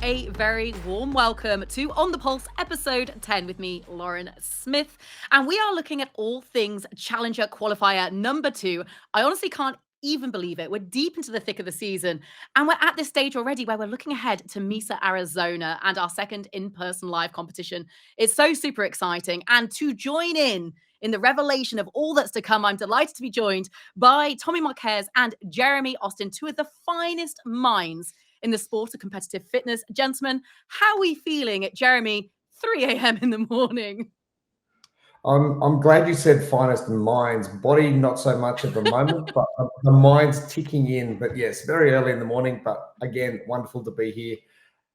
a very warm welcome to On the Pulse episode 10 with me, Lauren Smith. And we are looking at all things Challenger Qualifier number 2. I honestly can't even believe it. We're deep into the thick of the season, and we're at this stage already where we're looking ahead to Mesa, Arizona, and our second in-person live competition. It's so super exciting. And to join in the revelation of all that's to come, I'm delighted to be joined by Tommy Marquez and Jeremy Austin, two of the finest minds in the sport of competitive fitness. Gentlemen, how are we feeling at Jeremy, 3 a.m. in the morning? I'm glad you said finest minds. Body, not so much at the moment, but the mind's ticking in. But yes, very early in the morning. But again, wonderful to be here.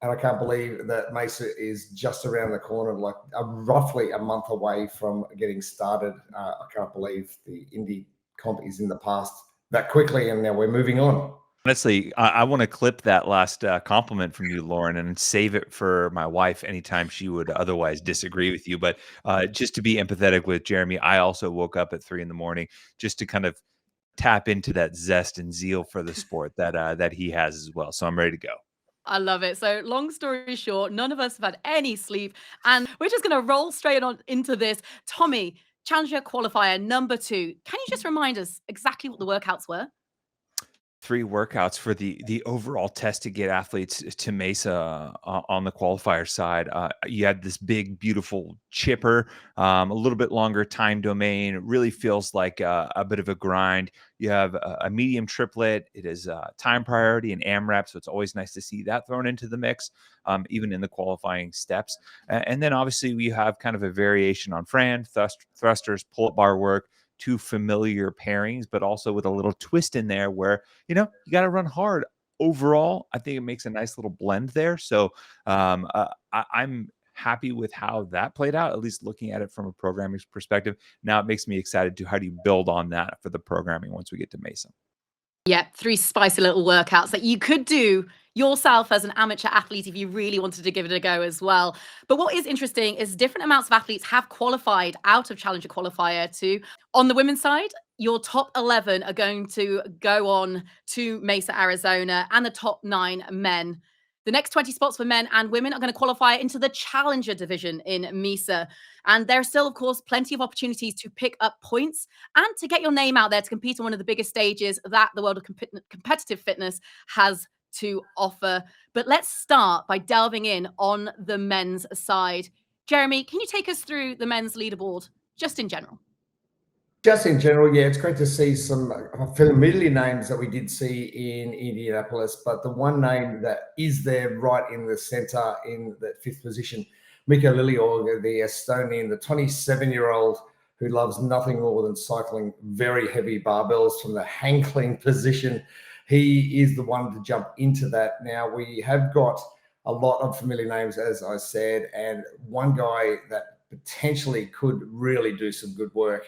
And I can't believe that Mesa is just around the corner, like roughly a month away from getting started. I can't believe the indie comp is in the past that quickly, and now we're moving on. Honestly, I want to clip that last compliment from you, Lauren, and save it for my wife anytime she would otherwise disagree with you. But just to be empathetic with Jeremy, I also woke up at 3 in the morning just to kind of tap into that zest and zeal for the sport that he has as well. So I'm ready to go. I love it. So, long story short, none of us have had any sleep, and we're just going to roll straight on into this. Tommy, Challenger Qualifier number 2. Can you just remind us exactly what the workouts were? 3 workouts for the overall test to get athletes to Mesa on the qualifier side. You had this big, beautiful chipper, a little bit longer time domain. It really feels like a bit of a grind. You have a medium triplet. It is time priority and AMRAP, so it's always nice to see that thrown into the mix, even in the qualifying steps. And then obviously we have kind of a variation on Fran, thrusters, pull-up bar work, 2 familiar pairings, but also with a little twist in there where, you got to run hard. Overall, I think it makes a nice little blend there. So I'm happy with how that played out, at least looking at it from a programming perspective. Now it makes me excited to how do you build on that for the programming once we get to Mesa. Yeah, 3 spicy little workouts that you could do yourself as an amateur athlete if you really wanted to give it a go as well. But what is interesting is different amounts of athletes have qualified out of Challenger Qualifier 2. On the women's side, your top 11 are going to go on to Mesa, Arizona, and the top 9 men. The next 20 spots for men and women are going to qualify into the Challenger division in Mesa. And there are still, of course, plenty of opportunities to pick up points and to get your name out there to compete on one of the biggest stages that the world of competitive fitness has to offer. But let's start by delving in on the men's side. Jeremy, can you take us through the men's leaderboard just in general? Just in general, yeah, it's great to see some familiar names that we did see in Indianapolis, but the one name that is there right in the center in that 5th position, Mika Liliorg, the Estonian, the 27-year-old who loves nothing more than cycling very heavy barbells from the hang clean position. He is the one to jump into that. Now, we have got a lot of familiar names, as I said, and one guy that potentially could really do some good work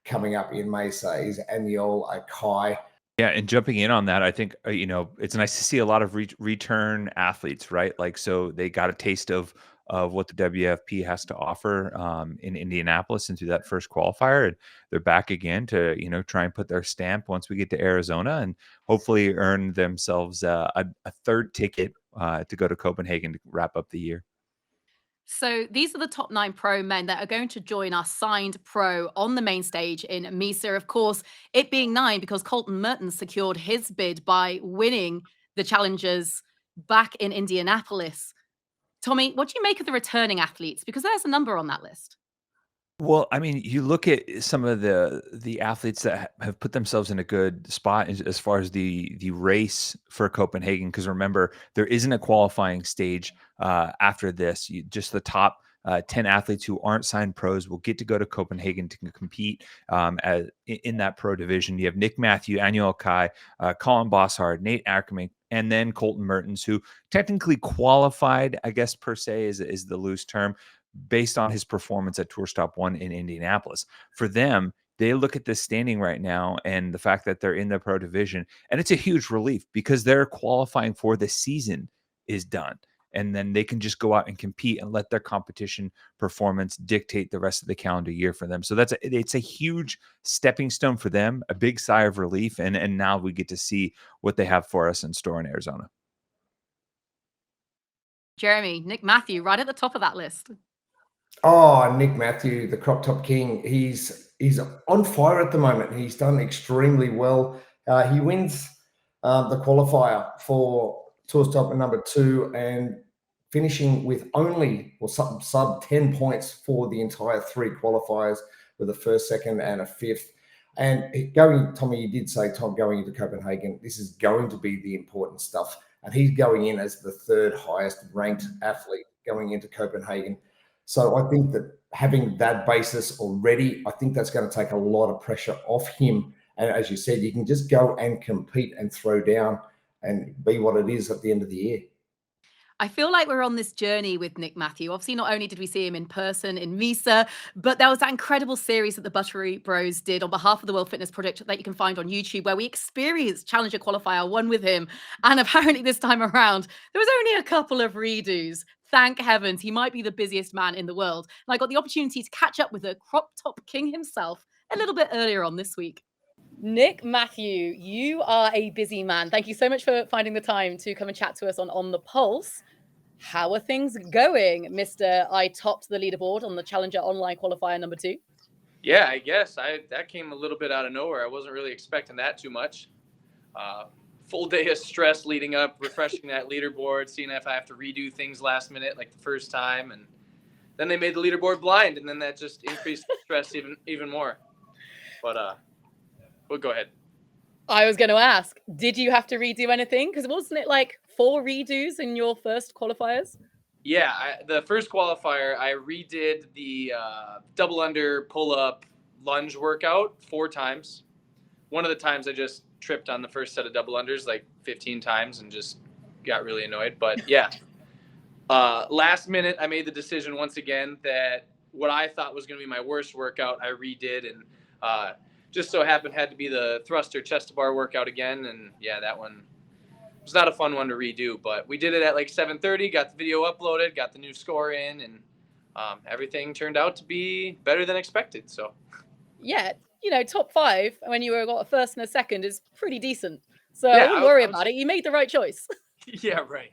coming up in Mesa is Aniol Akai. Yeah, and jumping in on that, I think it's nice to see a lot of return athletes, right? Like, so they got a taste of what the WFP has to offer in Indianapolis and through that first qualifier, and they're back again to try and put their stamp once we get to Arizona and hopefully earn themselves a third ticket to go to Copenhagen to wrap up the year. So these are the top 9 pro men that are going to join our signed pro on the main stage in Mesa. Of course, it being 9 because Colton Mertens secured his bid by winning the Challengers back in Indianapolis. Tommy, what do you make of the returning athletes? Because there's a number on that list. Well, I mean, you look at some of the athletes that have put themselves in a good spot as far as the race for Copenhagen. Because remember, there isn't a qualifying stage after this. Just the top 10 athletes who aren't signed pros will get to go to Copenhagen to compete in that pro division. You have Nick Mathew, Manuel Kai, Colin Bossard, Nate Ackerman, and then Colton Mertens, who technically qualified, I guess per se is the loose term, based on his performance at Tour Stop 1 in Indianapolis. For them, they look at this standing right now and the fact that they're in the pro division, and it's a huge relief because their qualifying for the season is done. And then they can just go out and compete and let their competition performance dictate the rest of the calendar year for them. So it's a huge stepping stone for them, a big sigh of relief. And now we get to see what they have for us in store in Arizona. Jeremy, Nick Mathew, right at the top of that list. Oh, Nick Mathew, the crop top king. He's on fire at the moment. He's done extremely well. He wins the qualifier for tour stop number 2 and finishing with only sub 10 points for the entire 3 qualifiers, with a first, second, and a fifth. And Tommy, you did say, Tom, going into Copenhagen, this is going to be the important stuff. And he's going in as the 3rd highest ranked athlete going into Copenhagen. So I think that having that basis already, I think that's going to take a lot of pressure off him. And as you said, you can just go and compete and throw down and be what it is at the end of the year. I feel like we're on this journey with Nick Mathew. Obviously, not only did we see him in person in Mesa, but there was that incredible series that the Buttery Bros did on behalf of the World Fitness Project that you can find on YouTube, where we experienced Challenger Qualifier 1 with him. And apparently this time around, there was only a couple of redos. Thank heavens, he might be the busiest man in the world. And I got the opportunity to catch up with the crop top king himself a little bit earlier on this week. Nick Mathew, you are a busy man. Thank you so much for finding the time to come and chat to us on the Pulse. How are things going, Mr. I topped the leaderboard on the Challenger Online Qualifier number 2? Yeah, I guess that came a little bit out of nowhere. I wasn't really expecting that too much. Full day of stress leading up, refreshing that leaderboard, seeing if I have to redo things last minute like the first time, and then they made the leaderboard blind, and then that just increased the stress even more. But we'll go ahead. I was going to ask, did you have to redo anything? Because wasn't it like 4 redos in your first qualifiers? Yeah, the first qualifier, I redid the double under pull-up lunge workout 4 times. One of the times I just tripped on the first set of double unders like 15 times and just got really annoyed. But yeah, last minute, I made the decision once again that what I thought was going to be my worst workout, I redid, and just so happened had to be the thruster chest to bar workout again. And yeah, that one was not a fun one to redo, but we did it at like 7:30, got the video uploaded, got the new score in, and everything turned out to be better than expected. So yeah, top 5 when you got a first and a second is pretty decent. So yeah, I wouldn't worry about it. You made the right choice. Yeah, right.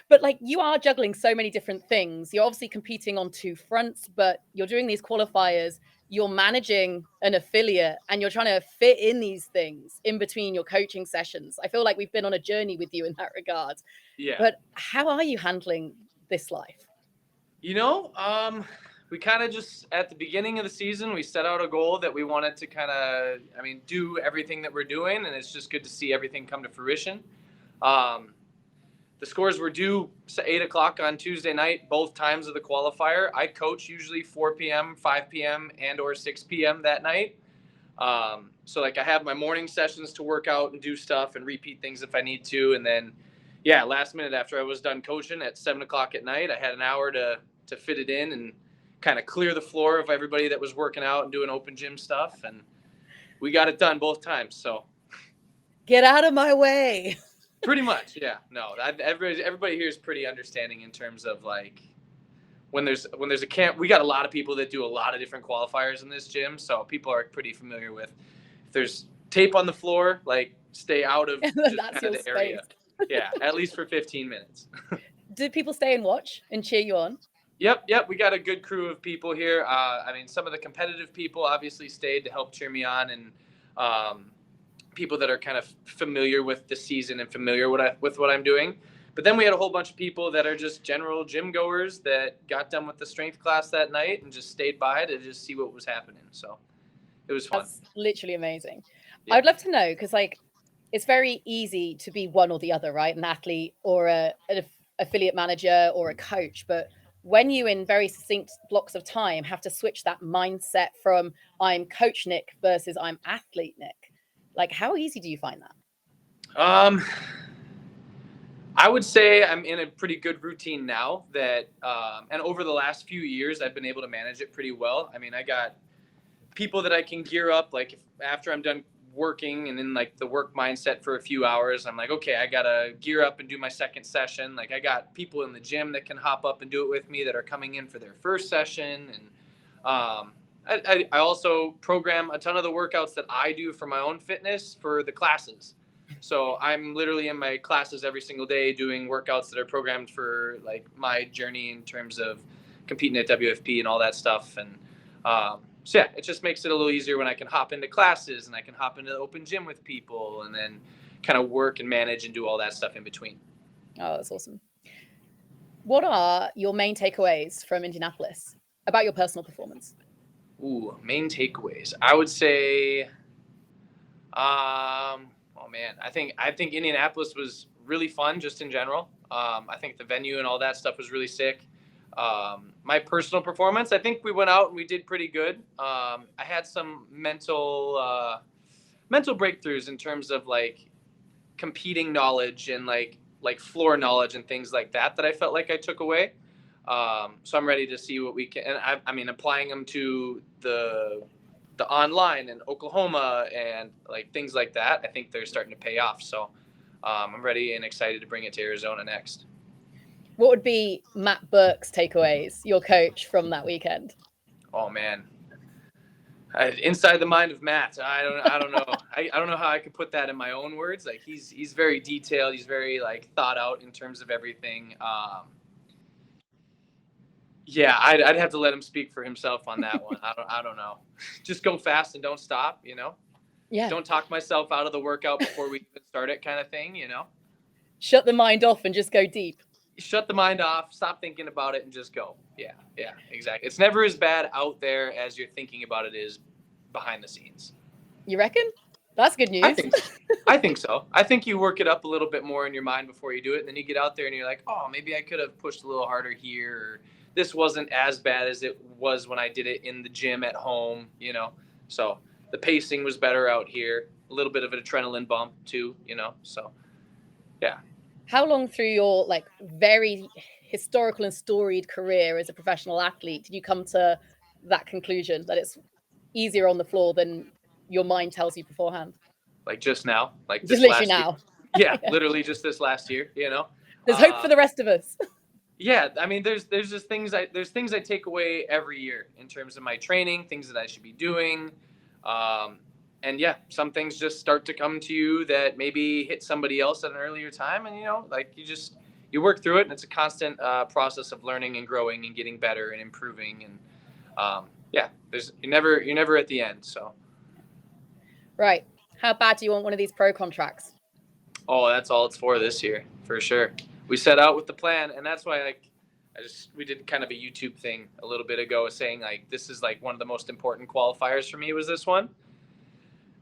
But like, you are juggling so many different things. You're obviously competing on 2 fronts, but you're doing these qualifiers, you're managing an affiliate, and you're trying to fit in these things in between your coaching sessions. I feel like we've been on a journey with you in that regard. Yeah. But how are you handling this life? We kind of just, at the beginning of the season, we set out a goal that we wanted to kind of, do everything that we're doing, and it's just good to see everything come to fruition. The scores were due 8 o'clock on Tuesday night, both times of the qualifier. I coach usually 4 p.m., 5 p.m., and or 6 p.m. that night. So like I have my morning sessions to work out and do stuff and repeat things if I need to. And then, yeah, last minute after I was done coaching at 7 o'clock at night, I had an hour to fit it in and kind of clear the floor of everybody that was working out and doing open gym stuff. And we got it done both times. So get out of my way. Pretty much, yeah. No, everybody here is pretty understanding in terms of like when there's a camp. We got a lot of people that do a lot of different qualifiers in this gym, so people are pretty familiar with. If there's tape on the floor, like stay out of just kind of the area. Yeah, at least for 15 minutes. Did people stay and watch and cheer you on? Yep. We got a good crew of people here. Some of the competitive people obviously stayed to help cheer me on, and people that are kind of familiar with the season and familiar with what I'm doing. But then we had a whole bunch of people that are just general gym goers that got done with the strength class that night and just stayed by to just see what was happening. So it was fun. That's literally amazing. Yeah. I'd love to know, because like, it's very easy to be one or the other, right? An athlete or an affiliate manager or a coach. But when you, in very succinct blocks of time, have to switch that mindset from I'm coach Nick versus I'm athlete Nick, like, how easy do you find that? I would say I'm in a pretty good routine now that, and over the last few years, I've been able to manage it pretty well. I got people that I can gear up, like if after I'm done working and in like the work mindset for a few hours, I'm like, okay, I got to gear up and do my second session. Like I got people in the gym that can hop up and do it with me that are coming in for their first session. And, I also program a ton of the workouts that I do for my own fitness for the classes. So I'm literally in my classes every single day doing workouts that are programmed for like my journey in terms of competing at WFP and all that stuff. And so yeah, it just makes it a little easier when I can hop into classes and I can hop into the open gym with people and then kind of work and manage and do all that stuff in between. Oh, that's awesome. What are your main takeaways from Indianapolis about your personal performance? Ooh, main takeaways. I would say, oh man, I think Indianapolis was really fun just in general. I think the venue and all that stuff was really sick. My personal performance, I think we went out and we did pretty good. I had some mental breakthroughs in terms of like competing knowledge and like floor knowledge and things like that I felt like I took away. So I'm ready to see what we can, and I mean, applying them to the online in Oklahoma and like things like that. I think they're starting to pay off. So I'm ready and excited to bring it to Arizona next. What would be Matt Burke's takeaways, your coach, from that weekend? Oh man, inside the mind of Matt. I don't know. I don't know how I could put that in my own words. Like he's very detailed. He's very like thought out in terms of everything. Yeah, I'd have to let him speak for himself on that one. I don't know. Just go fast and don't stop. Yeah. Don't talk myself out of the workout before we even start it, kind of thing. Shut the mind off and just go deep. Shut the mind off. Stop thinking about it and just go. Yeah, exactly. It's never as bad out there as you're thinking about it is behind the scenes. You reckon? That's good news. I think so. I think you work it up a little bit more in your mind before you do it. And then you get out there and you're like, oh, maybe I could have pushed a little harder here. Or this wasn't as bad as it was when I did it in the gym at home, So the pacing was better out here. A little bit of an adrenaline bump too, So, yeah. How long through your like very historical and storied career as a professional athlete did you come to that conclusion that it's easier on the floor than your mind tells you beforehand? Like just now, like just literally now. Yeah, literally just this last year. There's hope for the rest of us. Yeah, I mean, there's just things I take away every year in terms of my training, things that I should be doing. And yeah, some things just start to come to you that maybe hit somebody else at an earlier time. And, like you work through it, and it's a constant process of learning and growing and getting better and improving. And yeah, you're never at the end. So. Right. How bad do you want one of these pro contracts? Oh, that's all it's for this year, for sure. We set out with the plan, and that's why we did kind of a YouTube thing a little bit ago saying like this is like one of the most important qualifiers for me was this one.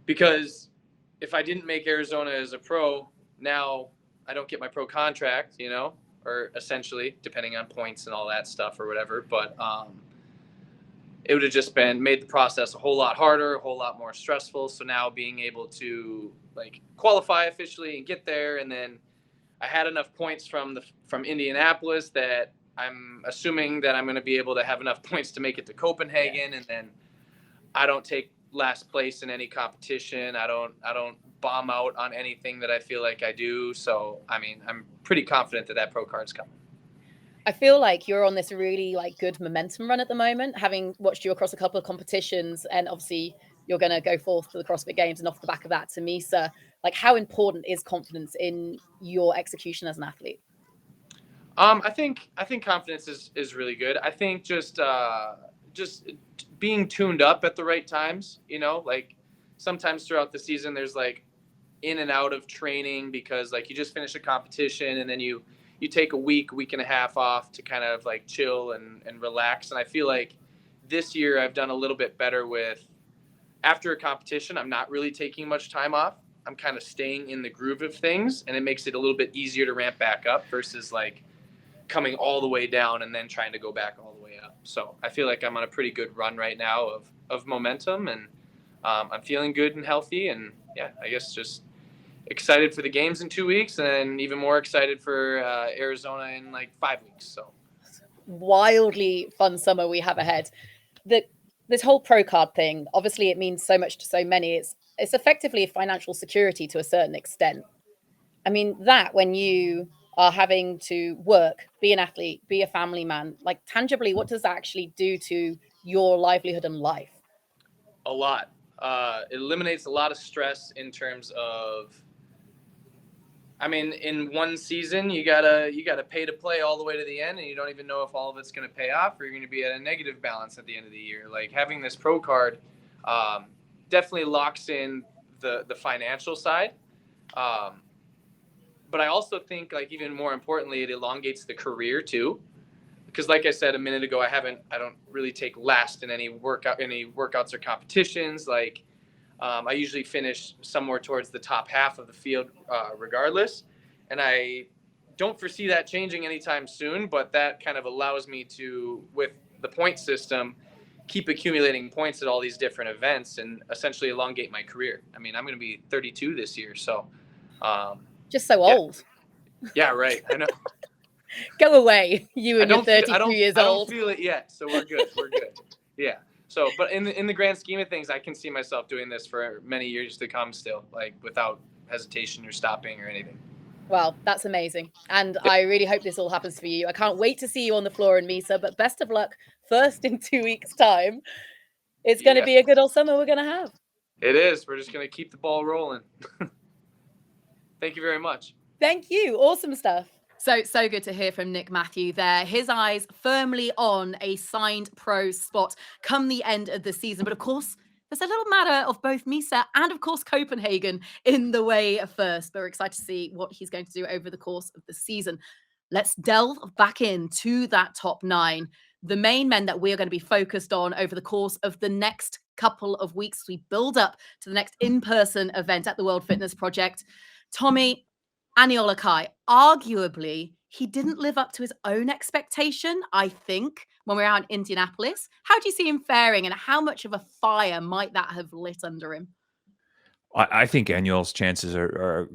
Because if I didn't make Arizona as a pro, now I don't get my pro contract, or essentially depending on points and all that stuff or whatever. But it would have just made the process a whole lot harder, a whole lot more stressful. So now being able to like qualify officially and get there, and then I had enough points from Indianapolis that I'm assuming that I'm going to be able to have enough points to make it to Copenhagen, and then I don't take last place in any competition. I don't bomb out on anything that I feel like I do. So, I mean, I'm pretty confident that pro card's coming. I feel like you're on this really like good momentum run at the moment, having watched you across a couple of competitions, and obviously you're going to go forth to the CrossFit Games and off the back of that to Mesa. Like, how important is confidence in your execution as an athlete? I think confidence is really good. I think just being tuned up at the right times, like sometimes throughout the season, there's like in and out of training because like you just finish a competition and then you take a week and a half off to kind of like chill and relax. And I feel like this year I've done a little bit better with after a competition, I'm not really taking much time off. I'm kind of staying in the groove of things, and it makes it a little bit easier to ramp back up versus like coming all the way down and then trying to go back all the way up. So I feel like I'm on a pretty good run right now of momentum, and I'm feeling good and healthy. And yeah, I guess just excited for the games in 2 weeks, and even more excited for Arizona in like 5 weeks. So wildly fun summer we have ahead. This whole pro card thing, obviously it means so much to so many. It's effectively a financial security to a certain extent. I mean, that when you are having to work, be an athlete, be a family man, like tangibly, what does that actually do to your livelihood and life? A lot. It eliminates a lot of stress in terms of I mean, in one season, you gotta pay to play all the way to the end, and you don't even know if all of it's going to pay off, or you're going to be at a negative balance at the end of the year. Like, having this pro card definitely locks in the financial side, but I also think, like, even more importantly, it elongates the career too. Because, like I said a minute ago, I don't really take last in any workouts or competitions. Like, I usually finish somewhere towards the top half of the field, regardless. And I don't foresee that changing anytime soon, but that kind of allows me to, with the point system, keep accumulating points at all these different events and essentially elongate my career. I mean, I'm going to be 32 this year, so. Just so old. Yeah, right. I know. Go away, you and your 32 years old. I don't feel it yet, so we're good. We're good. Yeah. So, but in the grand scheme of things, I can see myself doing this for many years to come still, like, without hesitation or stopping or anything. Well, that's amazing. And I really hope this all happens for you. I can't wait to see you on the floor in Mesa, but best of luck first in 2 weeks' time. It's going to be a good old summer we're going to have. It is. We're just going to keep the ball rolling. Thank you very much. Thank you. Awesome stuff. So good to hear from Nick Mathew there. His eyes firmly on a signed pro spot come the end of the season. But of course, there's a little matter of both Mesa and, of course, Copenhagen in the way first. But we're excited to see what he's going to do over the course of the season. Let's delve back into that top 9. The main men that we're going to be focused on over the course of the next couple of weeks. We build up to the next in-person event at the World Fitness Project. Tommy, Aniola Kai, arguably, he didn't live up to his own expectation, I think, when we were out in Indianapolis. How do you see him faring, and how much of a fire might that have lit under him? I think Aniol's chances are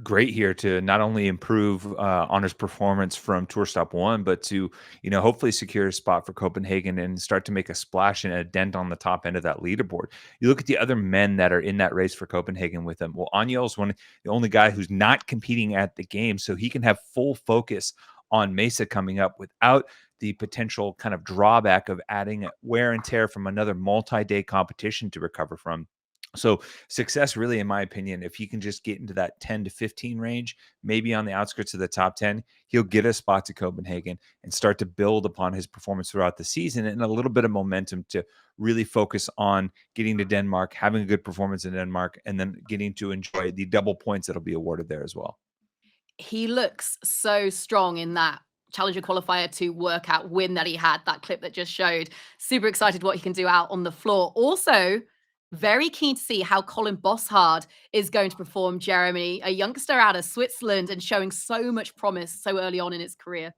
great here to not only improve on his performance from Tour Stop 1, but to, hopefully secure a spot for Copenhagen and start to make a splash and a dent on the top end of that leaderboard. You look at the other men that are in that race for Copenhagen with him. Well, Aniol's the only guy who's not competing at the game, so he can have full focus on Mesa coming up without the potential kind of drawback of adding wear and tear from another multi-day competition to recover from. So success, really, in my opinion, if he can just get into that 10 to 15 range, maybe on the outskirts of the top 10, he'll get a spot to Copenhagen and start to build upon his performance throughout the season and a little bit of momentum to really focus on getting to Denmark, having a good performance in Denmark, and then getting to enjoy the double points that'll be awarded there as well. He looks so strong in that Challenger Qualifier 2 workout win that he had, that clip that just showed. Super excited what he can do out on the floor. Also, very keen to see how Colin Bossard is going to perform, Jeremy, a youngster out of Switzerland and showing so much promise so early on in his career.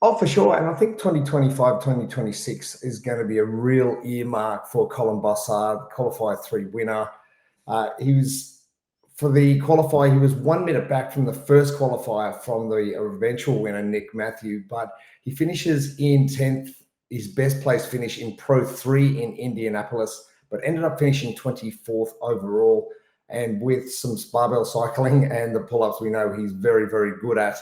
Oh, for sure. And I think 2025, 2026 is going to be a real earmark for Colin Bossard, Qualifier 3 winner. For the qualifier, he was 1 minute back from the first qualifier from the eventual winner, Nick Mathew, but he finishes in 10th, his best place finish in Pro 3 in Indianapolis, but ended up finishing 24th overall. And with some barbell cycling and the pull-ups we know he's very, very good at,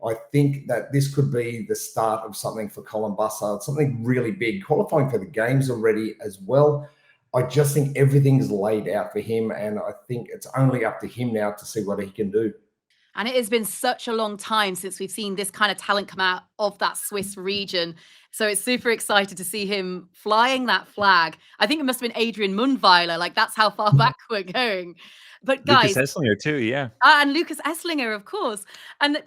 I think that this could be the start of something for Colin Bossard, something really big, qualifying for the games already as well. I just think everything's laid out for him, and I think it's only up to him now to see what he can do. And it has been such a long time since we've seen this kind of talent come out of that Swiss region. So it's super excited to see him flying that flag. I think it must have been Adrian Mundweiler. Like, that's how far back we're going. But guys, Lucas Esslinger too, yeah. And Lucas Esslinger, of course. And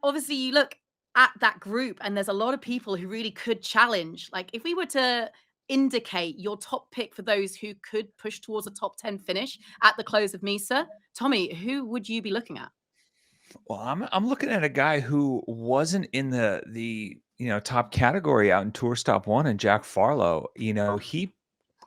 obviously you look at that group and there's a lot of people who really could challenge. Like, if we were to indicate your top pick for those who could push towards a top 10 finish at the close of Mesa, Tommy, who would you be looking at? Well, I'm looking at a guy who wasn't in the top category out in Tour Stop 1, and Jack Farlow. He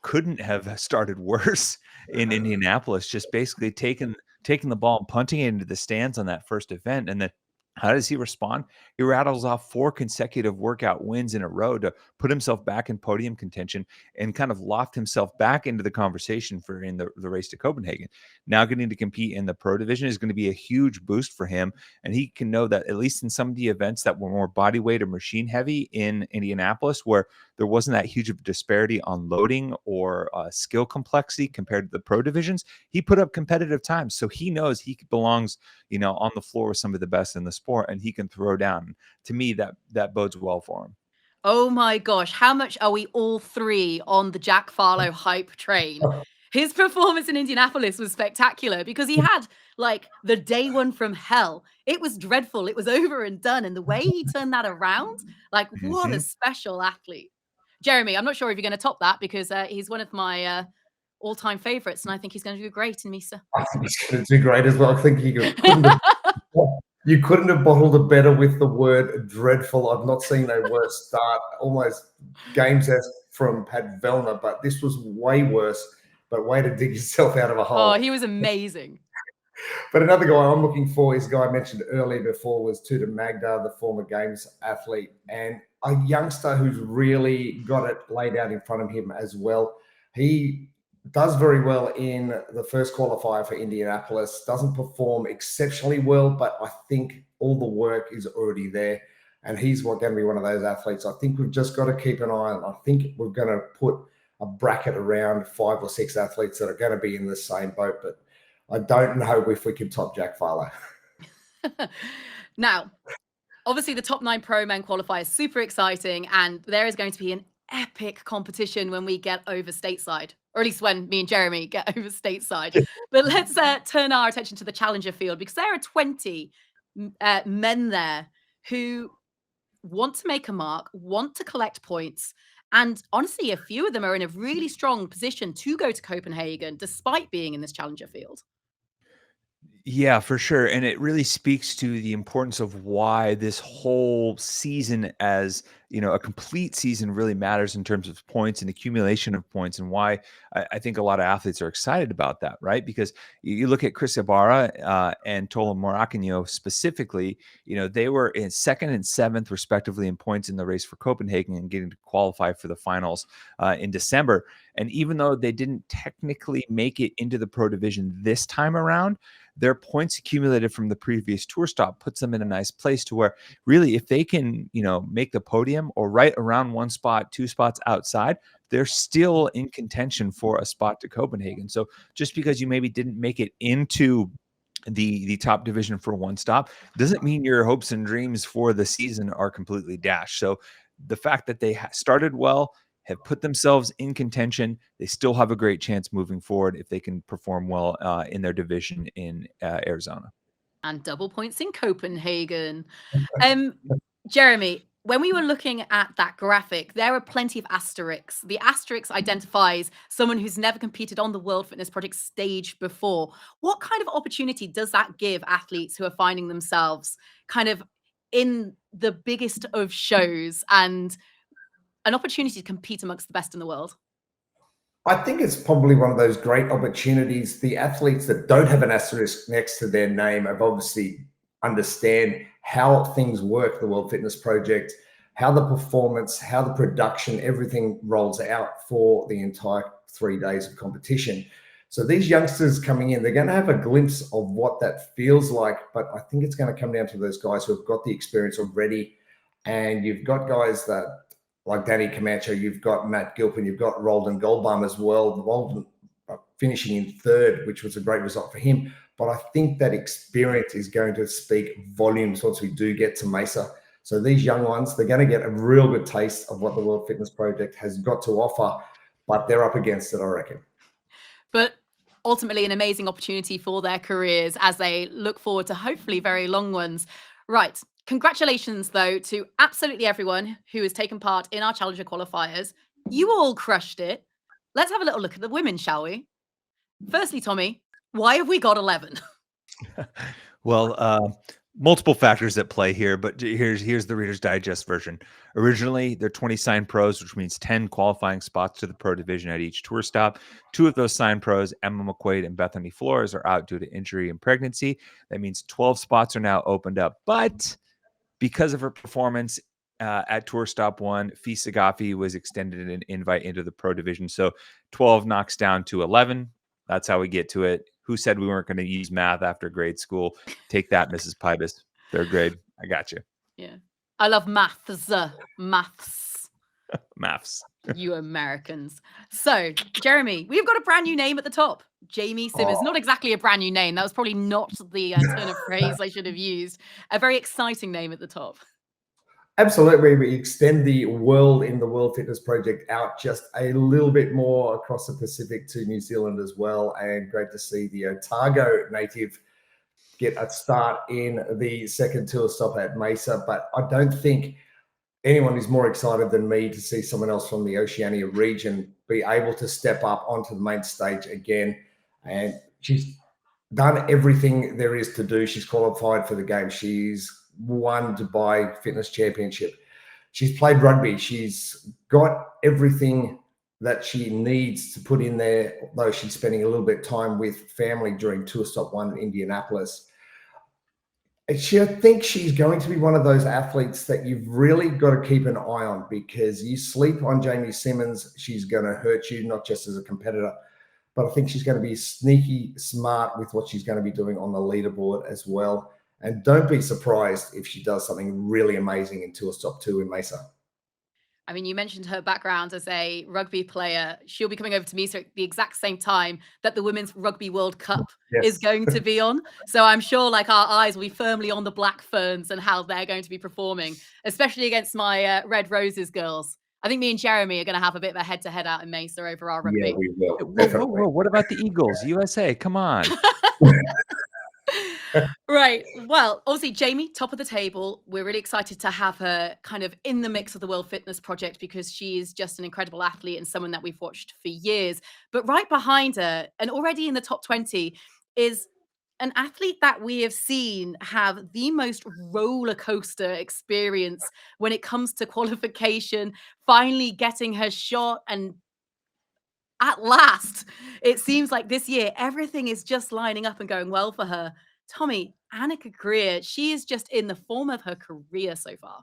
couldn't have started worse in Indianapolis, just basically taking the ball and punting it into the stands on that first event. And then how does he respond? He rattles off 4 consecutive workout wins in a row to put himself back in podium contention and kind of loft himself back into the conversation for in the race to Copenhagen. Now getting to compete in the pro division is going to be a huge boost for him. And he can know that at least in some of the events that were more body weight or machine heavy in Indianapolis, where there wasn't that huge of a disparity on loading or skill complexity compared to the pro divisions. He put up competitive times, so he knows he belongs, on the floor with some of the best in the sport, and he can throw down. To me, that bodes well for him. Oh my gosh, how much are we all three on the Jack Farlow hype train? His performance in Indianapolis was spectacular because he had like the day one from hell. It was dreadful. It was over and done. And the way he turned that around, like, what a special athlete. Jeremy, I'm not sure if you're going to top that because he's one of my all-time favorites. And I think he's going to do great in Mesa. I think he's going to do great as well. I think you couldn't have bottled it better with the word dreadful. I've not seen a worse start, almost games from Pat Vellner, but this was way worse. But way to dig yourself out of a hole. Oh, he was amazing. But another guy I'm looking for is a guy I mentioned earlier before was Tuta Magda, the former games athlete, and a youngster who's really got it laid out in front of him as well. He does very well in the first qualifier for Indianapolis, doesn't perform exceptionally well, but I think all the work is already there. And he's going to be one of those athletes. I think we've just got to keep an eye on. I think we're going to put a bracket around 5 or 6 athletes that are going to be in the same boat, but I don't know if we can top Jack Farlow. Now, obviously the top 9 pro men qualifier is super exciting, and there is going to be an epic competition when we get over stateside, or at least when me and Jeremy get over stateside. But let's turn our attention to the challenger field, because there are 20 men there who want to make a mark, want to collect points. And honestly, a few of them are in a really strong position to go to Copenhagen, despite being in this challenger field. Yeah, for sure. And it really speaks to the importance of why this whole season, as a complete season, really matters in terms of points and accumulation of points, and why I think a lot of athletes are excited about that, right? Because you look at Chris Ibarra and Tola Moracanio specifically, they were in 2nd and 7th respectively in points in the race for Copenhagen and getting to qualify for the finals in December. And even though they didn't technically make it into the pro division this time around, their points accumulated from the previous tour stop puts them in a nice place to where really, if they can, make the podium or right around 1 spot, 2 spots outside, they're still in contention for a spot to Copenhagen. So just because you maybe didn't make it into the top division for 1 stop doesn't mean your hopes and dreams for the season are completely dashed. So the fact that they started well, have put themselves in contention, they still have a great chance moving forward if they can perform well in their division in Arizona. And double points in Copenhagen. Jeremy, when we were looking at that graphic, there are plenty of asterisks. The asterisk identifies someone who's never competed on the World Fitness Project stage before. What kind of opportunity does that give athletes who are finding themselves kind of in the biggest of shows and an opportunity to compete amongst the best in the world? I think it's probably one of those great opportunities. The athletes that don't have an asterisk next to their name have obviously understand how things work, the World Fitness Project, how the performance, how the production, everything rolls out for the entire 3 days of competition. So these youngsters coming in, they're going to have a glimpse of what that feels like, but I think it's going to come down to those guys who have got the experience already. And you've got guys that, like Danny Camacho, you've got Matt Gilpin, you've got Roldan Goldbaum as well. Roldan finishing in 3rd, which was a great result for him. But I think that experience is going to speak volumes once we do get to Mesa. So these young ones, they're going to get a real good taste of what the World Fitness Project has got to offer, but they're up against it, I reckon. But ultimately an amazing opportunity for their careers as they look forward to hopefully very long ones. Right. Congratulations, though, to absolutely everyone who has taken part in our Challenger Qualifiers. You all crushed it. Let's have a little look at the women, shall we? Firstly, Tommy, why have we got 11? Well, multiple factors at play here, but here's the Reader's Digest version. Originally, they're 20 signed pros, which means 10 qualifying spots to the pro division at each tour stop. 2 of those signed pros, Emma McQuaid and Bethany Flores, are out due to injury and pregnancy. That means 12 spots are now opened up, but because of her performance at Tour Stop 1, Fee Sagafi was extended an invite into the pro division. So 12 knocks down to 11. That's how we get to it. Who said we weren't going to use math after grade school? Take that, Mrs. Pybus. 3rd grade. I got you. Yeah. I love maths. Maths. Maths. You Americans. So, Jeremy, we've got a brand new name at the top. Jamie Simmons. Not exactly a brand new name. That was probably not the turn of phrase I should have used. A very exciting name at the top. Absolutely. We extend the world in the World Fitness Project out just a little bit more across the Pacific to New Zealand as well. And great to see the Otago native get a start in the second tour stop at Mesa. But I don't think anyone is more excited than me to see someone else from the Oceania region be able to step up onto the main stage again. And she's done everything there is to do. She's qualified for the game. She's won Dubai Fitness Championship. She's played rugby. She's got everything that she needs to put in there, though she's spending a little bit of time with family during Tour Stop 1 in Indianapolis. I think she's going to be one of those athletes that you've really got to keep an eye on, because you sleep on Jamie Simmons, she's going to hurt you, not just as a competitor, but I think she's going to be sneaky smart with what she's going to be doing on the leaderboard as well. And don't be surprised if she does something really amazing in Tour Stop 2 in Mesa. I mean, you mentioned her background as a rugby player. She'll be coming over to Mesa at the exact same time that the Women's Rugby World Cup is going to be on. So I'm sure like our eyes will be firmly on the Black Ferns and how they're going to be performing, especially against my Red Roses girls. I think me and Jeremy are going to have a bit of a head-to-head out in Mesa over our rugby. Yeah, we will. Whoa, what about the Eagles? USA, come on. Right. Well, obviously, Jamie, top of the table. We're really excited to have her kind of in the mix of the World Fitness Project, because she is just an incredible athlete and someone that we've watched for years. But right behind her, and already in the top 20, is an athlete that we have seen have the most roller coaster experience when it comes to qualification, finally getting her shot. And at last, it seems like this year, everything is just lining up and going well for her. Tommy, Annika Greer, she is just in the form of her career so far.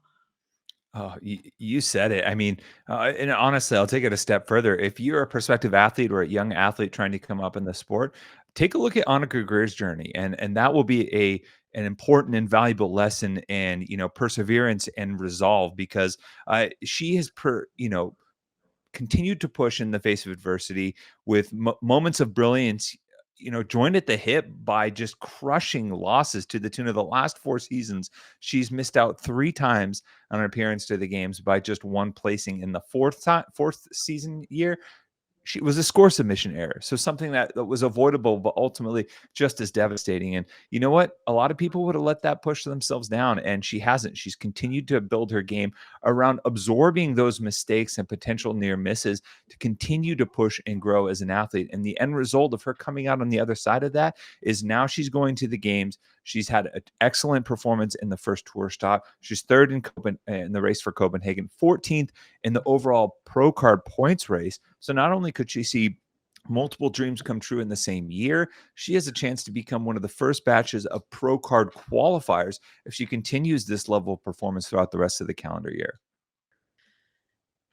Oh, you said it. I mean, and honestly, I'll take it a step further. If you're a prospective athlete or a young athlete trying to come up in the sport, take a look at Annika Greer's journey, and that will be an important and valuable lesson in perseverance and resolve, because she has continued to push in the face of adversity with moments of brilliance, joined at the hip by just crushing losses to the tune of the last 4 seasons. She's missed out 3 times on an appearance to the games by just 1 placing. In the fourth season year, she was a score submission error. So something that was avoidable, but ultimately just as devastating. And you know what? A lot of people would have let that push themselves down, and she hasn't. She's continued to build her game around absorbing those mistakes and potential near misses to continue to push and grow as an athlete. And the end result of her coming out on the other side of that is now she's going to the games. She's had an excellent performance in the first tour stop. She's 3rd in the race for Copenhagen, 14th in the overall pro card points race. So not only could she see multiple dreams come true in the same year, she has a chance to become one of the first batches of pro card qualifiers if she continues this level of performance throughout the rest of the calendar year.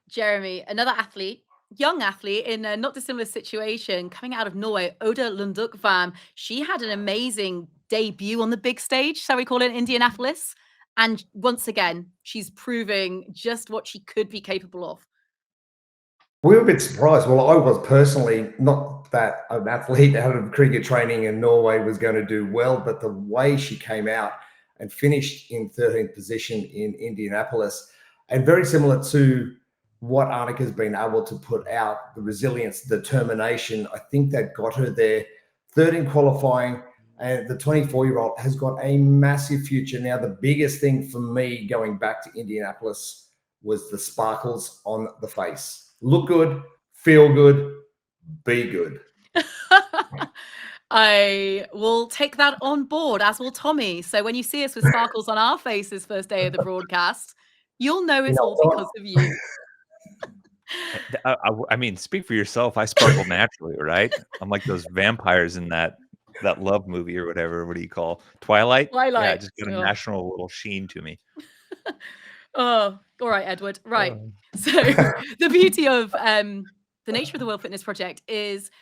Jeremy, another athlete, young athlete in a not dissimilar situation, coming out of Norway, Oda Lundekvam. She had an amazing debut on the big stage, shall we call it, in Indianapolis. And once again, she's proving just what she could be capable of. We were a bit surprised. Well, I was personally, not that an athlete out of cricket training in Norway was going to do well, but the way she came out and finished in 13th position in Indianapolis, and very similar to what Annika's been able to put out, the resilience, determination, I think that got her there. 3rd in qualifying, and the 24-year-old has got a massive future. Now, the biggest thing for me going back to Indianapolis was the sparkles on the face. Look good, feel good, be good. I will take that on board, as will Tommy. So when you see us with sparkles on our faces first day of the broadcast, you'll know it's all because of you. I mean, speak for yourself. I sparkle naturally, right? I'm like those vampires in that love movie or whatever. What do you call Twilight? Yeah, just got a natural little sheen to me. Oh, all right, Edward. Right. So the beauty of the nature of the World Fitness Project is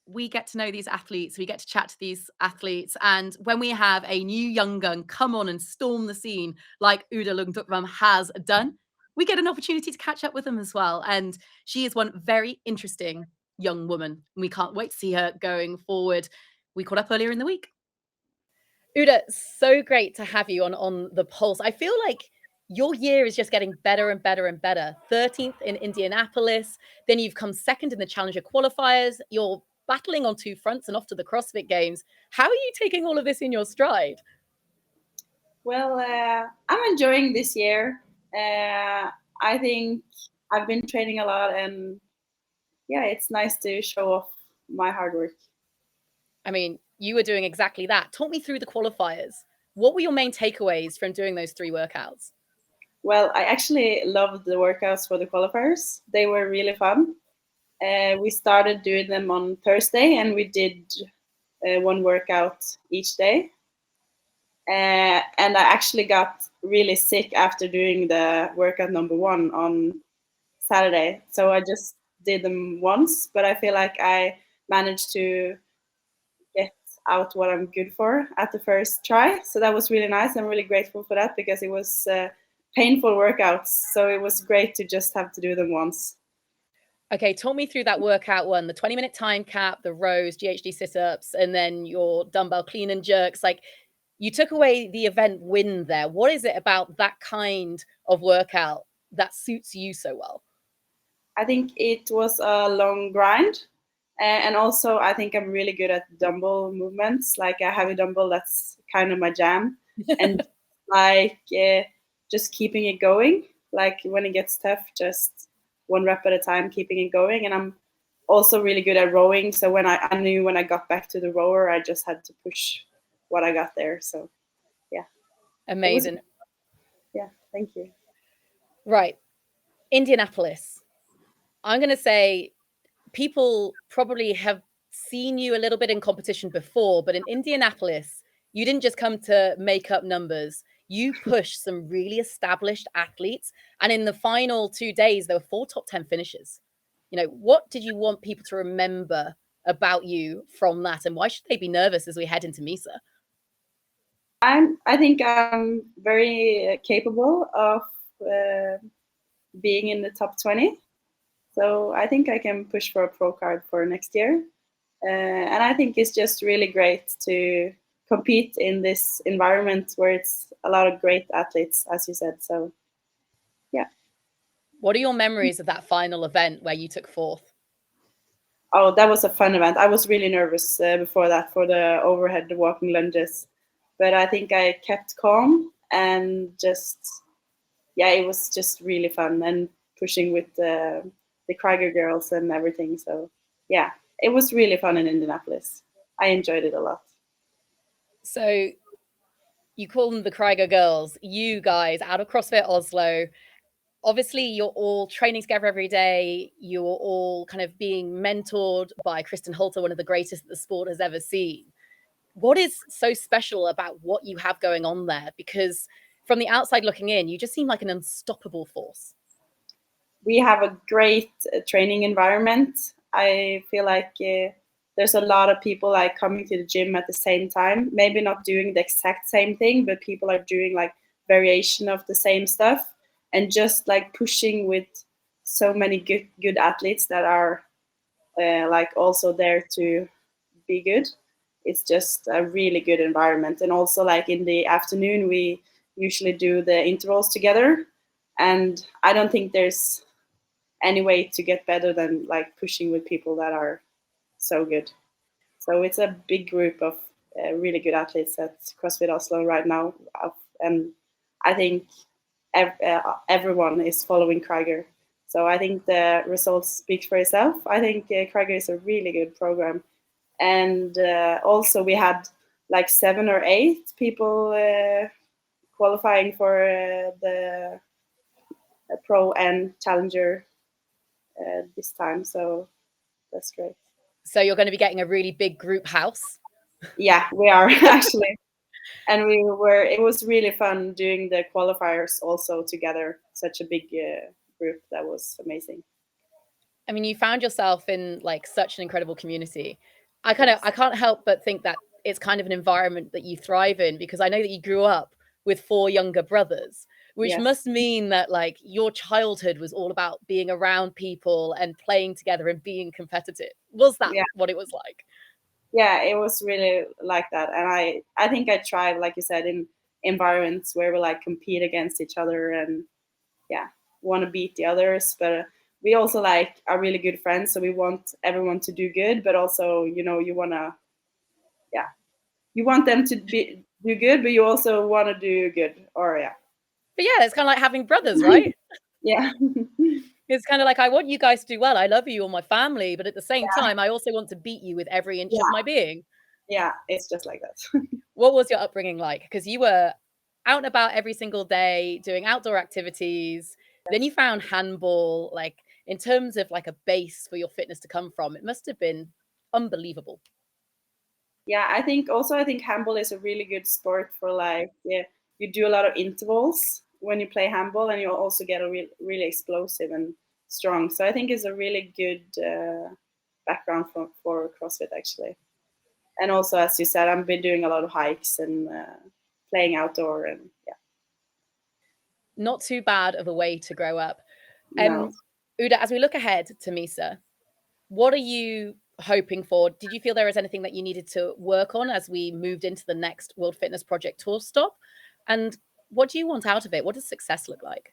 we get to know these athletes, we get to chat to these athletes, and when we have a new young gun come on and storm the scene like Oda Lundekvam has done, we get an opportunity to catch up with them as well. And she is one very interesting young woman. We can't wait to see her going forward. We caught up earlier in the week. Oda, so great to have you on the pulse. I feel like your year is just getting better and better and better. 13th in Indianapolis, then you've come second in the Challenger Qualifiers. You're battling on two fronts and off to the CrossFit Games. How are you taking all of this in your stride? Well, I'm enjoying this year. I think I've been training a lot, and yeah, it's nice to show off my hard work. I mean, you were doing exactly that. Talk me through the qualifiers. What were your main takeaways from doing those 3 workouts? Well, I actually loved the workouts for the qualifiers. They were really fun. We started doing them on Thursday, and we did 1 workout each day. And I actually got really sick after doing the workout number 1 on Saturday. So I just did them once, but I feel like I managed to get out what I'm good for at the first try. So that was really nice. I'm really grateful for that because it was painful workouts. So it was great to just have to do them once. Okay, talk me through that workout one, the 20-minute time cap, the rows, GHD sit-ups, and then your dumbbell clean and jerks. Like, you took away the event win there. What is it about that kind of workout that suits you so well? I think it was a long grind. And also, I think I'm really good at dumbbell movements. Like a heavy dumbbell, that's kind of my jam. And like just keeping it going. Like when it gets tough, just 1 rep at a time, keeping it going. And I'm also really good at rowing. So when I knew when I got back to the rower, I just had to push what I got there. So yeah. Amazing. Yeah, thank you. Right. Indianapolis. I'm going to say people probably have seen you a little bit in competition before, but in Indianapolis, you didn't just come to make up numbers. You pushed some really established athletes. And in the final 2 days, there were 4 top 10 finishes. You know, what did you want people to remember about you from that? And why should they be nervous as we head into Mesa? I think I'm very capable of being in the top 20. So I think I can push for a pro card for next year. And I think it's just really great to compete in this environment where it's a lot of great athletes, as you said. So, yeah. What are your memories of that final event where you took 4th? Oh, that was a fun event. I was really nervous before that for the overhead walking lunges. But I think I kept calm and just, yeah, it was just really fun and pushing with the Krieger girls and everything. So, yeah, it was really fun in Indianapolis. I enjoyed it a lot. So you call them the Krieger girls, you guys out of CrossFit Oslo. Obviously, you're all training together every day. You're all kind of being mentored by Kristen Holter, one of the greatest that the sport has ever seen. What is so special about what you have going on there? Because from the outside looking in, you just seem like an unstoppable force. We have a great training environment. I feel like there's a lot of people like coming to the gym at the same time, maybe not doing the exact same thing, but people are doing like variation of the same stuff and just like pushing with so many good athletes that are like also there to be good. It's just a really good environment. And also like in the afternoon, we usually do the intervals together. And I don't think there's any way to get better than like pushing with people that are so good. So it's a big group of really good athletes at CrossFit Oslo right now. And I think everyone is following Krieger. So I think the results speak for itself. I think Krieger is a really good program. And also we had like 7 or 8 people qualifying for the Pro and Challenger this time. So that's great. So you're going to be getting a really big group house. Yeah, we are actually. And it was really fun doing the qualifiers also together. Such a big group. That was amazing. I mean, you found yourself in like such an incredible community. I can't help but think that it's kind of an environment that you thrive in, because I know that you grew up with 4 younger brothers. which Yes. must mean that like your childhood was all about being around people and playing together and being competitive. Was that Yeah. what it was like? Yeah, it was really like that. And I think I tried, like you said, in environments where we like compete against each other and want to beat the others. But we also like are really good friends, so we want everyone to do good, but also, you want to, you want them to do good, but you also want to do good. Or But yeah, it's kind of like having brothers, right? yeah. It's kind of like, I want you guys to do well. I love you, you're my family, but at the same time, I also want to beat you with every inch of my being. Yeah, it's just like that. What was your upbringing like? Because you were out and about every single day doing outdoor activities. Then you found handball. Like, in terms of like a base for your fitness to come from, it must have been unbelievable. Yeah, I think handball is a really good sport for like, you do a lot of intervals when you play handball, and you also get a really explosive and strong. So I think it's a really good background for CrossFit actually. And also, as you said, I've been doing a lot of hikes and playing outdoor, and Not too bad of a way to grow up. No. Oda, as we look ahead to Mesa, what are you hoping for? Did you feel there was anything that you needed to work on as we moved into the next World Fitness Project tour stop? And what do you want out of it? What does success look like?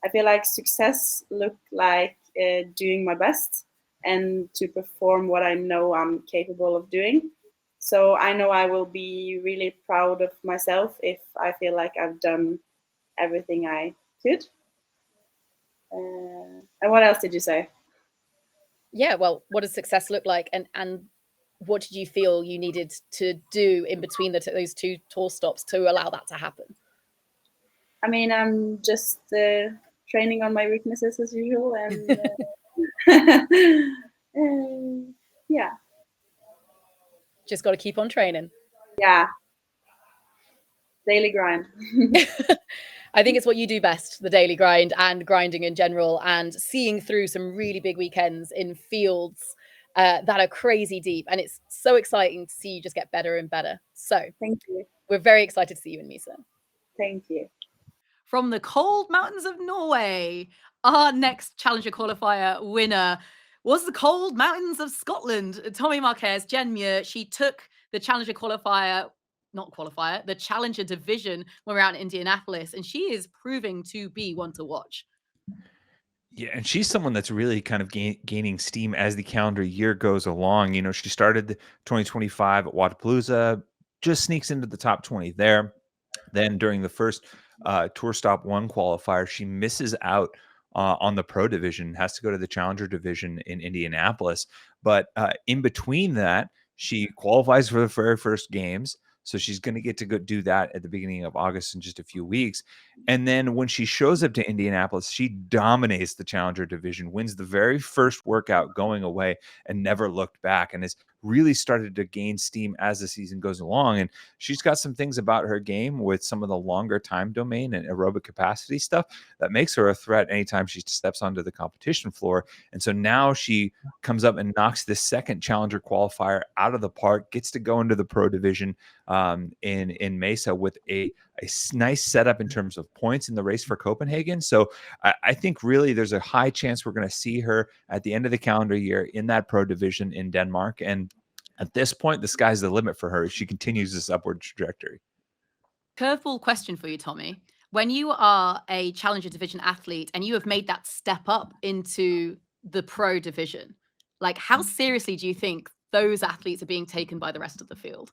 I feel like success look like doing my best and to perform what I know I'm capable of doing. So I know I will be really proud of myself if I feel like I've done everything I could. And what else did you say? Yeah, well, what does success look like? And what did you feel you needed to do in between those two tour stops to allow that to happen? I mean, I'm just training on my weaknesses as usual, and yeah. Just got to keep on training. Yeah. Daily grind. I think it's what you do best, the daily grind and grinding in general, and seeing through some really big weekends in fields that are crazy deep. And it's so exciting to see you just get better and better. So Thank you. We're very excited to see you in Mesa. Thank you. From the cold mountains of Norway, our next Challenger Qualifier winner was the cold mountains of Scotland. Tommy Marquez, Jen Muir, she took the Challenger Qualifier, the Challenger division when we were out in Indianapolis, and she is proving to be one to watch. Yeah, and she's someone that's really kind of gaining steam as the calendar year goes along. She started 2025 at Wodapalooza, just sneaks into the top 20 there. Then during the first Tour Stop 1 qualifier, she misses out on the pro division, has to go to the Challenger division in Indianapolis. But in between that, she qualifies for the very first games. So she's going to get to go do that at the beginning of August in just a few weeks. And then when she shows up to Indianapolis, she dominates the Challenger division, wins the very first workout going away, and never looked back, and has really started to gain steam as the season goes along. And she's got some things about her game with some of the longer time domain and aerobic capacity stuff that makes her a threat anytime she steps onto the competition floor. And so now she comes up and knocks this second Challenger qualifier out of the park, gets to go into the pro division in Mesa with a nice setup in terms of points in the race for Copenhagen. So I think really there's a high chance we're going to see her at the end of the calendar year in that pro division in Denmark. And at this point, the sky's the limit for her if she continues this upward trajectory. Curveball question for you, Tommy. When you are a Challenger division athlete and you have made that step up into the pro division, like how seriously do you think those athletes are being taken by the rest of the field?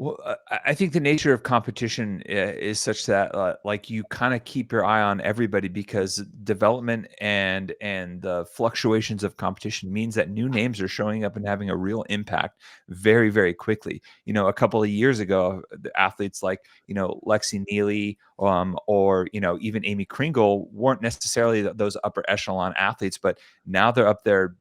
Well, I think the nature of competition is such that like you kind of keep your eye on everybody, because development and the fluctuations of competition means that new names are showing up and having a real impact very, very quickly. A couple of years ago, the athletes like, Lexi Neely or, even Amy Kringle weren't necessarily those upper echelon athletes, but now they're up there,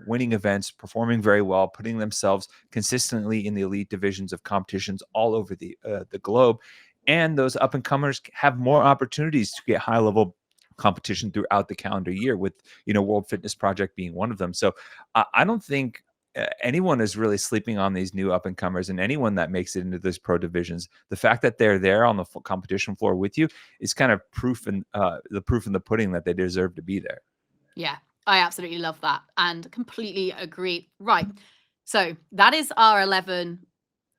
winning events, performing very well, putting themselves consistently in the elite divisions of competitions all over the globe. And those up and comers have more opportunities to get high level competition throughout the calendar year, with, World Fitness Project being one of them. So I don't think anyone is really sleeping on these new up and comers, and anyone that makes it into those pro divisions, the fact that they're there on the competition floor with you is kind of proof in the pudding that they deserve to be there. Yeah, I absolutely love that and completely agree. Right. So that is our 11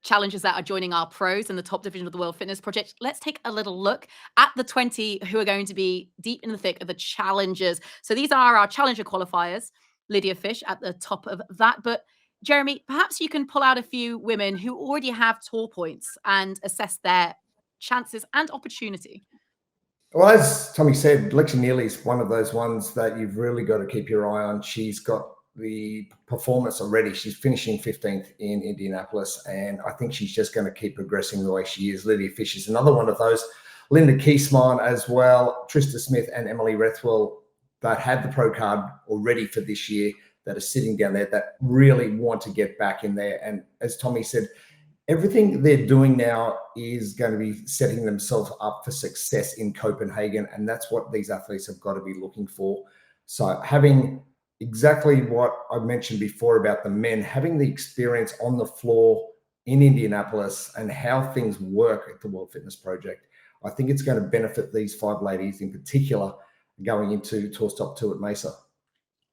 challengers that are joining our pros in the top division of the World Fitness Project. Let's take a little look at the 20 who are going to be deep in the thick of the challengers. So these are our Challenger qualifiers. Lydia Fish at the top of that. But Jeremy, perhaps you can pull out a few women who already have tall points and assess their chances and opportunity. Well, as Tommy said, Lexi Neely is one of those ones that you've really got to keep your eye on. She's got the performance already. She's finishing 15th in Indianapolis, and I think she's just going to keep progressing the way she is. Lydia Fish is another one of those. Linda Kiesman as well, Trista Smith and Emily Rethwell that had the pro card already for this year that are sitting down there that really want to get back in there. And as Tommy said, everything they're doing now is going to be setting themselves up for success in Copenhagen, and that's what these athletes have got to be looking for. So having exactly what I mentioned before about the men, having the experience on the floor in Indianapolis and how things work at the World Fitness Project, I think it's going to benefit these 5 ladies in particular going into Tour Stop 2 at Mesa.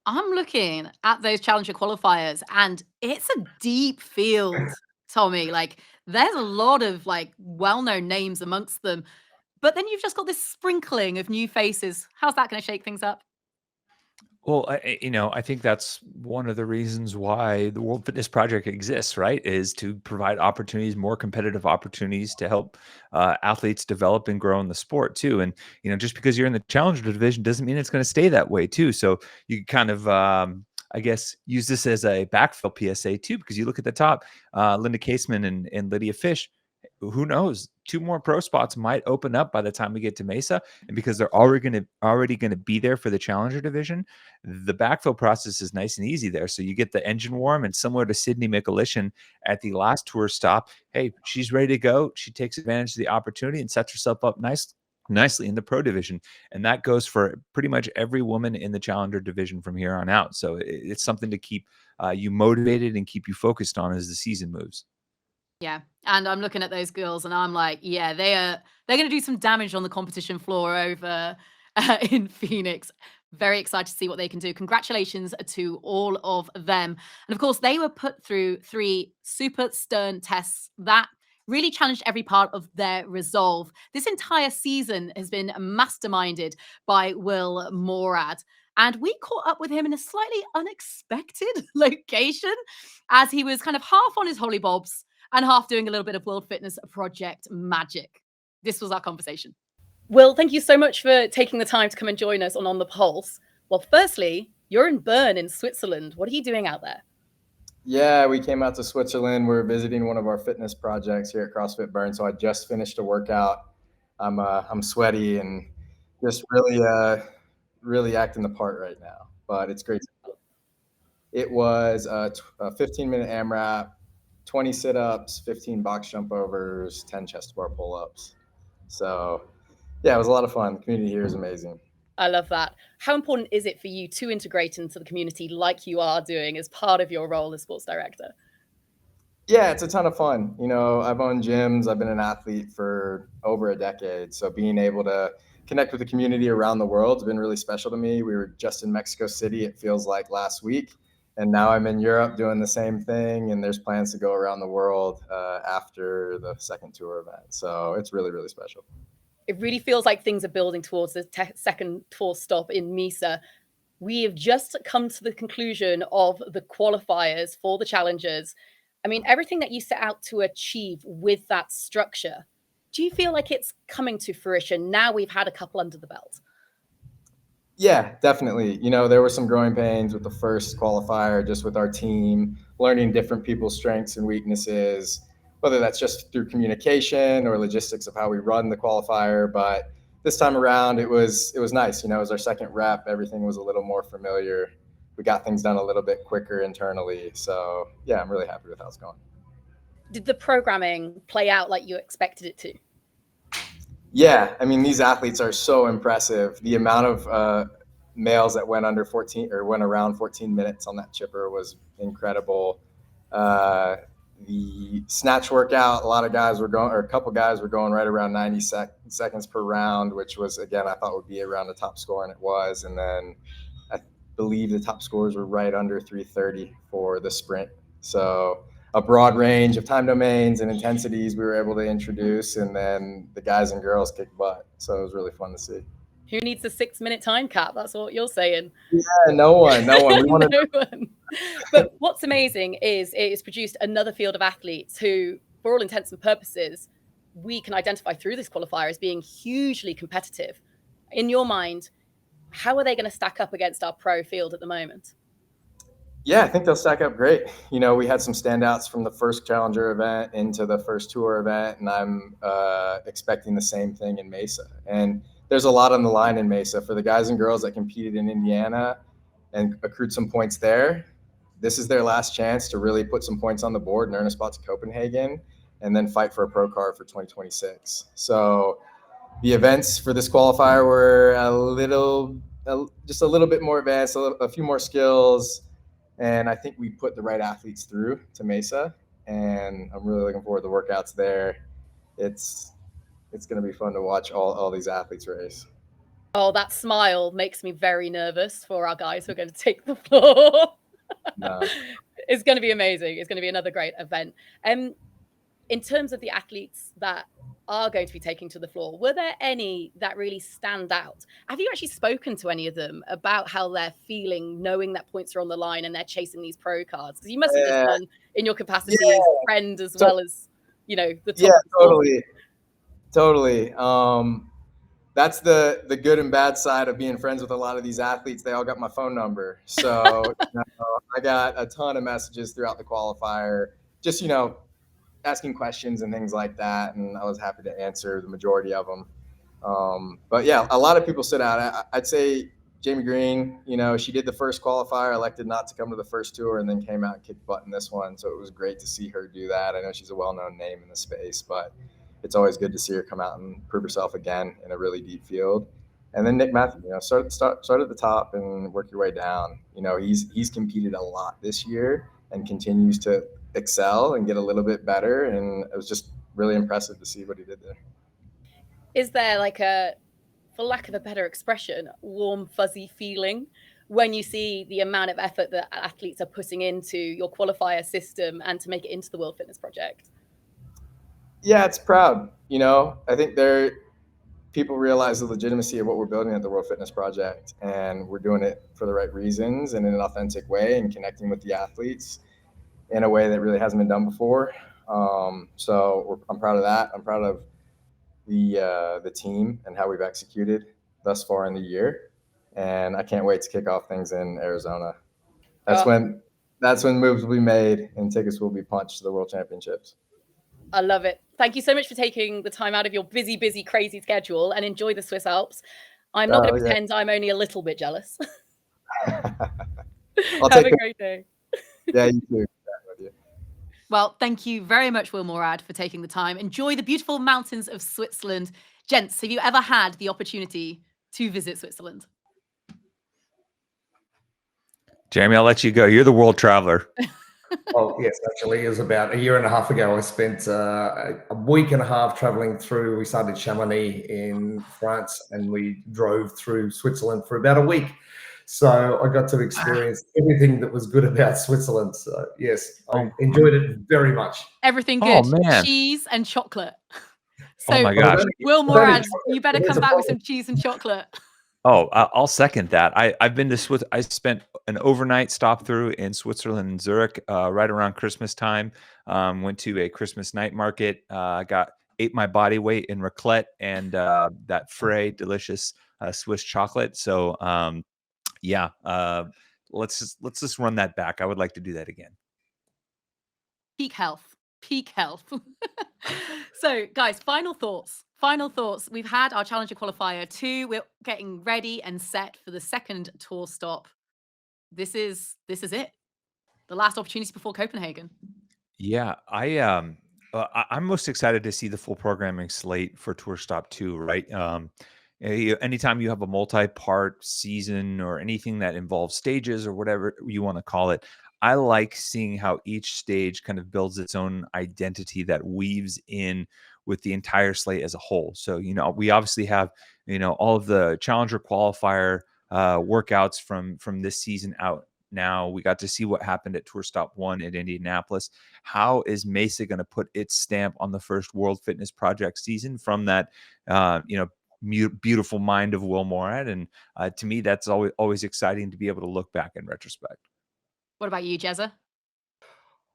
I'm looking at those Challenger qualifiers and it's a deep field, Tommy. Like there's a lot of like well-known names amongst them, but then you've just got this sprinkling of new faces. How's that going to shake things up? Well, I think that's one of the reasons why the World Fitness Project exists, right? Is to provide opportunities, more competitive opportunities to help athletes develop and grow in the sport too. And, just because you're in the Challenger division doesn't mean it's going to stay that way too. So you kind of, I guess, use this as a backfill PSA too, because you look at the top, Linda Caseman and Lydia Fish. Who knows? 2 more pro spots might open up by the time we get to Mesa, and because they're already going to be there for the Challenger division, the backfill process is nice and easy there. So you get the engine warm, and similar to Sydney Mikulishin at the last tour stop, hey, she's ready to go. She takes advantage of the opportunity and sets herself up nicely in the pro division, and that goes for pretty much every woman in the Challenger division from here on out. So it's something to keep you motivated and keep you focused on as the season moves. Yeah. And I'm looking at those girls and I'm like, yeah, they're going to do some damage on the competition floor over in Phoenix. Very excited to see what they can do. Congratulations to all of them. And of course, they were put through 3 super stern tests that really challenged every part of their resolve. This entire season has been masterminded by Will Moorad. And we caught up with him in a slightly unexpected location as he was kind of half on his holly bobs and half doing a little bit of World Fitness Project magic. This was our conversation. Will, thank you so much for taking the time to come and join us on the Pulse. Well, firstly, you're in Bern in Switzerland. What are you doing out there? Yeah, we came out to Switzerland. We're visiting one of our fitness projects here at CrossFit Bern. So I just finished a workout. I'm sweaty and just really acting the part right now, but it's great. It was a 15-minute AMRAP, 20 sit-ups, 15 box jump overs, 10 chest bar pull-ups. So yeah, it was a lot of fun. The community here is amazing. I love that. How important is it for you to integrate into the community like you are doing as part of your role as sports director? Yeah, it's a ton of fun. I've owned gyms. I've been an athlete for over a decade. So being able to connect with the community around the world has been really special to me. We were just in Mexico City, it feels like last week. And now I'm in Europe doing the same thing. And there's plans to go around the world after the second tour event. So it's really, really special. It really feels like things are building towards the second tour stop in Mesa. We have just come to the conclusion of the qualifiers for the Challengers. I mean, everything that you set out to achieve with that structure, do you feel like it's coming to fruition now we've had a couple under the belt? Yeah, definitely. There were some growing pains with the first qualifier, just with our team, learning different people's strengths and weaknesses, whether that's just through communication or logistics of how we run the qualifier. But this time around, it was nice. It was our second rep. Everything was a little more familiar. We got things done a little bit quicker internally. So yeah, I'm really happy with how it's going. Did the programming play out like you expected it to? Yeah, I mean, these athletes are so impressive. The amount of males that went under 14 or went around 14 minutes on that chipper was incredible. The snatch workout, a couple guys were going right around 90 seconds per round, which was, again, I thought would be around the top score, and it was. And then I believe the top scores were right under 3:30 for the sprint. So a broad range of time domains and intensities we were able to introduce, and then the guys and girls kicked butt. So it was really fun to see. Who needs a 6-minute time cap? That's what you're saying. Yeah, no one. We wanted No one. But what's amazing is it's produced another field of athletes who, for all intents and purposes, we can identify through this qualifier as being hugely competitive. In your mind, how are they going to stack up against our pro field at the moment? Yeah, I think they'll stack up great. You know, we had some standouts from the first Challenger event into the first Tour event, and I'm expecting the same thing in Mesa. And there's a lot on the line in Mesa for the guys and girls that competed in Indiana and accrued some points there. This is their last chance to really put some points on the board and earn a spot to Copenhagen, and then fight for a pro card for 2026. So the events for this qualifier were just a little bit more advanced, a few more skills. And I think we put the right athletes through to Mesa, and I'm really looking forward to workouts there. It's going to be fun to watch all these athletes race. Oh, that smile makes me very nervous for our guys who are going to take the floor. No. It's going to be amazing. It's going to be another great event. In terms of the athletes that are going to be taking to the floor, were there any that really stand out? Have you actually spoken to any of them about how they're feeling, knowing that points are on the line and they're chasing these pro cards? Because you must have just done in your capacity as a friend as well as, you know, the top. Yeah, totally. That's the good and bad side of being friends with a lot of these athletes. They all got my phone number. So I got a ton of messages throughout the qualifier, just, asking questions and things like that. And I was happy to answer the majority of them. But yeah, a lot of people stood out. I'd say Jamie Green, she did the first qualifier, elected not to come to the first tour, and then came out and kicked butt in this one. So it was great to see her do that. I know she's a well-known name in the space, but it's always good to see her come out and prove herself again in a really deep field. And then Nick Mathew, start at the top and work your way down. He's competed a lot this year and continues to excel and get a little bit better. And it was just really impressive to see what he did there. Is there like for lack of a better expression, warm, fuzzy feeling when you see the amount of effort that athletes are putting into your qualifier system and to make it into the World Fitness Project? Yeah, it's proud. I think people realize the legitimacy of what we're building at the World Fitness Project, and we're doing it for the right reasons and in an authentic way, and connecting with the athletes in a way that really hasn't been done before. So I'm proud of that. I'm proud of the team and how we've executed thus far in the year, and I can't wait to kick off things in Arizona. That's when moves will be made and tickets will be punched to the World Championships. I love it. Thank you so much for taking the time out of your busy, crazy schedule, and enjoy the Swiss Alps. I'm not going to pretend I'm only a little bit jealous. Have a great day. Yeah, you too. Well, thank you very much, Will Moorad, for taking the time. Enjoy the beautiful mountains of Switzerland. Gents, have you ever had the opportunity to visit Switzerland? Jeremy, I'll let you go. You're the world traveler. Oh, yes, actually, it was about a year and a half ago. I spent a week and a half traveling through. We started Chamonix in France, and we drove through Switzerland for about a week. So I got to experience everything that was good about Switzerland. So yes, I enjoyed it very much. Everything good. Oh, man. Cheese and chocolate. So, Oh my gosh. Will Moorad, you better come back with some cheese and chocolate. Oh, I'll second that. I've been to Switzerland. I spent an overnight stop through in Switzerland and Zurich right around Christmas time. Went to a Christmas night market. Ate my body weight in raclette and that Frey delicious Swiss chocolate. So let's just run that back. I would like to do that again. Peak health. So guys, final thoughts. We've had our Challenger Qualifier 2. We're getting ready and set for the second tour stop. This is it. The last opportunity before Copenhagen. Yeah, I'm most excited to see the full programming slate for Tour Stop 2, right? anytime you have a multi-part season or anything that involves stages or whatever you want to call it, I like seeing how each stage kind of builds its own identity that weaves in with the entire slate as a whole. So, we obviously have, all of the Challenger Qualifier workouts from this season out now. We got to see what happened at Tour Stop 1 in Indianapolis. How is Mesa going to put its stamp on the first World Fitness Project season from that, beautiful mind of Will Moorad? And to me, that's always exciting to be able to look back in retrospect. What about you, Jezza?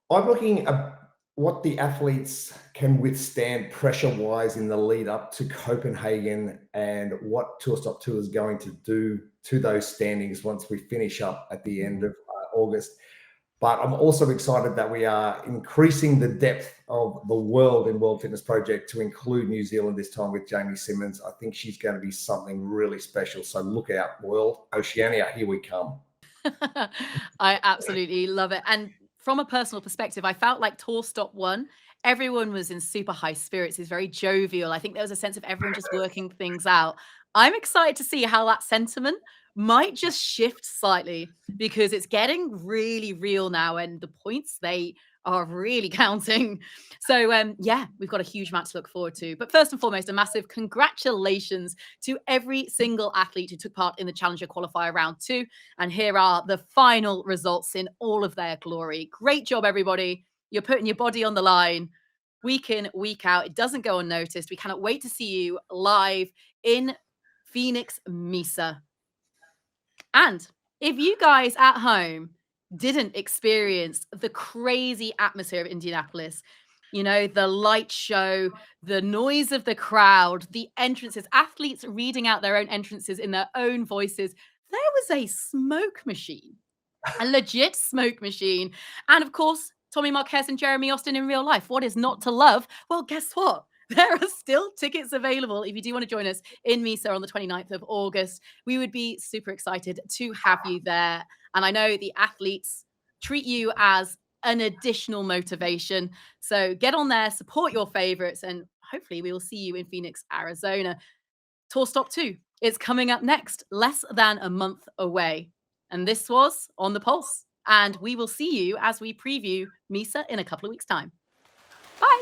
I'm looking at what the athletes can withstand pressure-wise in the lead up to Copenhagen and what Tour Stop 2 is going to do to those standings once we finish up at the end of August. But I'm also excited that we are increasing the depth of the world in World Fitness Project to include New Zealand this time with Jamie Simmons. I think she's going to be something really special. So look out, world. Oceania, here we come. I absolutely love it. And from a personal perspective, I felt like Tour Stop 1, everyone was in super high spirits. It's very jovial. I think there was a sense of everyone just working things out. I'm excited to see how that sentiment might just shift slightly, because it's getting really real now and the points, they are really counting. So yeah, we've got a huge match to look forward to. But first and foremost, a massive congratulations to every single athlete who took part in the Challenger Qualifier round 2. And here are the final results in all of their glory. Great job, everybody. You're putting your body on the line week in, week out. It doesn't go unnoticed. We cannot wait to see you live in Phoenix, Mesa. And if you guys at home didn't experience the crazy atmosphere of Indianapolis, the light show, the noise of the crowd, the entrances, athletes reading out their own entrances in their own voices, there was a smoke machine, a legit smoke machine. And of course, Tommy Marquez and Jeremy Austin in real life. What is not to love? Well, guess what? There are still tickets available if you do want to join us in Mesa on the 29th of August. We would be super excited to have you there. And I know the athletes treat you as an additional motivation. So get on there, support your favorites, and hopefully we will see you in Phoenix, Arizona. Tour Stop 2 is coming up next, less than a month away. And this was On the Pulse. And we will see you as we preview Mesa in a couple of weeks' time. Bye.